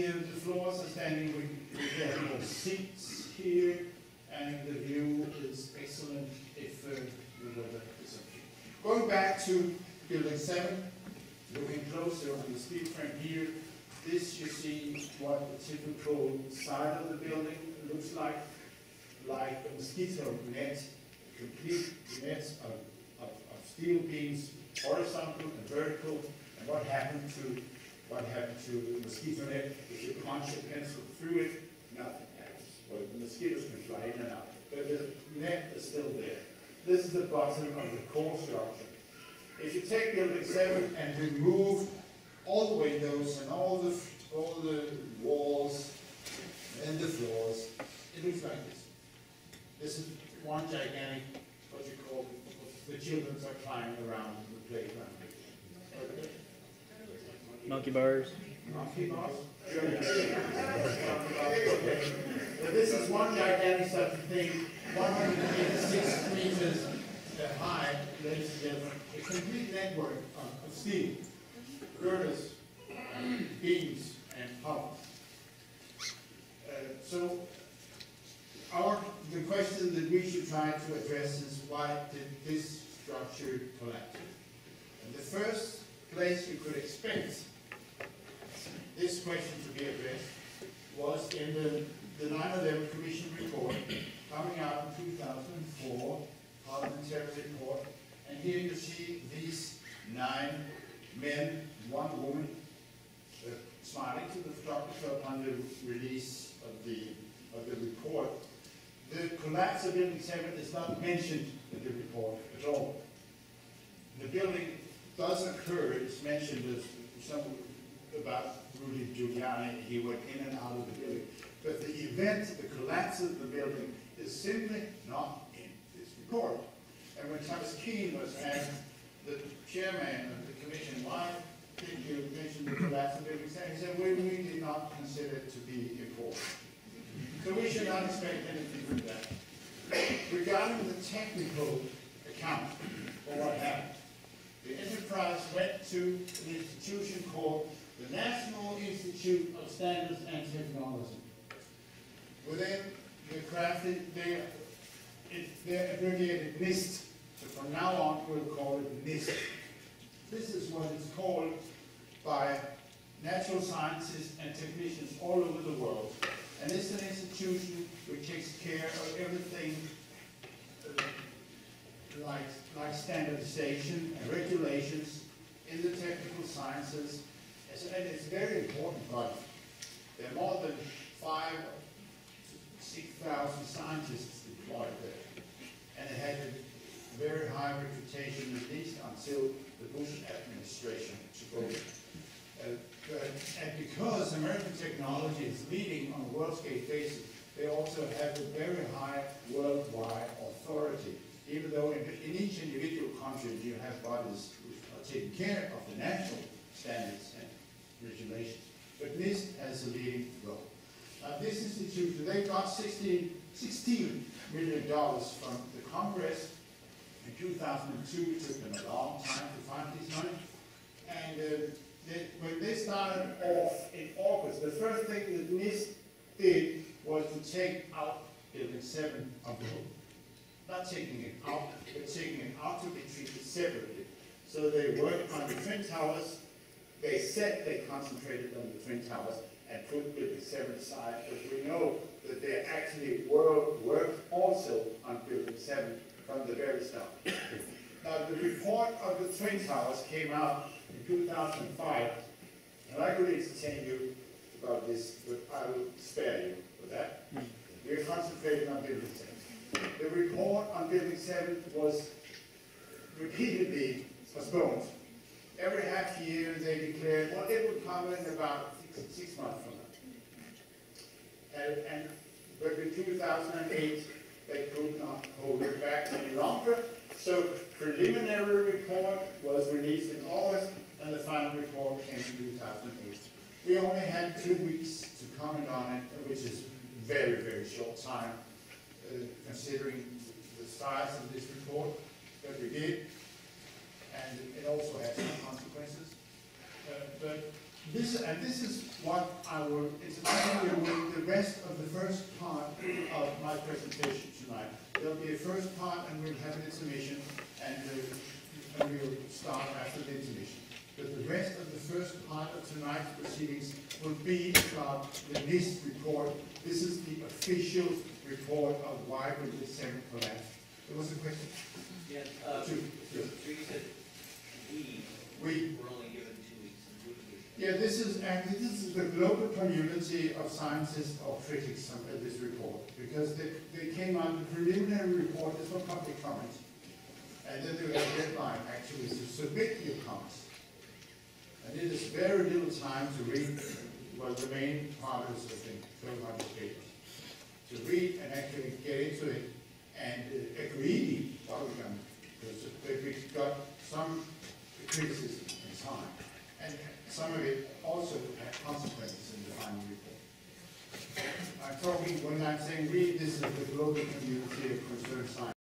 Here the floors are standing with their seats here, and the view is excellent if the weather is okay. Going back to building 7, looking closer on the steel frame here, this you see what the typical side of the building looks like a mosquito net, complete nets of steel beams, horizontal and vertical. And what happened to the mosquito net? If you punch a pencil through it, nothing happens. Well, the mosquitoes can fly in and out, but the net is still there. This is the bottom of the core structure. If you take building 7 and remove all the windows and all the walls and the floors, it looks like this. This is one gigantic, what you call, the children are climbing around the playground. Okay. Monkey bars. Monkey bars? So this is one gigantic such thing, 186 meters high, ladies and gentlemen. A complete network of steel, girders, beams, and pumps. So the question that we should try to address is, why did this structure collapse? And the first place you could expect this question to be addressed was in the 9/11 Commission report coming out in 2004, parliamentary report. And here you see these 9 men, 1 woman, smiling to the photographer upon the release of the report. The collapse of Building 7 is not mentioned in the report at all. The building does occur, it's mentioned as some about Rudy Giuliani, he went in and out of the building. But the event, the collapse of the building, is simply not in this report. And when Thomas Keane was asked, the chairman of the commission, why didn't you mention the collapse of Building 7? He said, we did not consider it to be important. So we should not expect anything from that. Regarding the technical account for what happened, the enterprise went to an institution called the National Institute of Standards and Technology. Within the crafting, they're abbreviated NIST. So from now on, we'll call it NIST. This is what it's called by natural scientists and technicians all over the world. And it's an institution which takes care of everything like standardization and regulations in the technical sciences. And it's a very important body. There are more than 5,000 to 6,000 scientists employed there. And it had a very high reputation, at least until the Bush administration took over. And because American technology is leading on a world-scale basis, they also have a very high worldwide authority. Even though in each individual country you have bodies which are taking care of the national standards and regulations. But NIST has a leading role. Now this institution, they got $16 million from the Congress in 2002. It took them a long time to find this money. And when they started off in August, the first thing that NIST did was to take out Building 7 of the book. Not taking it out, but taking it out to be treated separately. So they worked on the Twin Towers. They said they concentrated on the Twin Towers and put Building 7 aside, but we know that they actually worked also on Building 7 from the very start. Now the report of the Twin Towers came out in 2005, and I could entertain you about this, but I will spare you for that. We're concentrating on Building 7. The report on Building 7 was repeatedly postponed. Every half year they declared, well, it would come in about 6 months from now. But in 2008, they could not hold it back any longer. So preliminary report was released in August, and the final report came in 2008. We only had 2 weeks to comment on it, which is very, very short time, considering the size of this report that we did, and it also has some consequences. But This is what I will, it's with the rest of the first part of my presentation tonight. There'll be a first part and we'll have an intermission and we'll start after the intermission. But the rest of the first part of tonight's proceedings will be about the NIST report. This is the official report of why will the center collapse. There was a question? Yes. So you said we were only given 2 weeks. Yeah, this is the global community of scientists or critics of this report, because they came out with a preliminary report. There's no public comment, and then there was a deadline actually to submit your comments. And it is very little time to read, well, the main part is, I think, 1,200 pages. To read and actually get into it and agree bubblegum, because we've got some criticism in time. And some of it also had consequences in the final report. I'm talking, when I'm saying read, this is the global community of concerned science.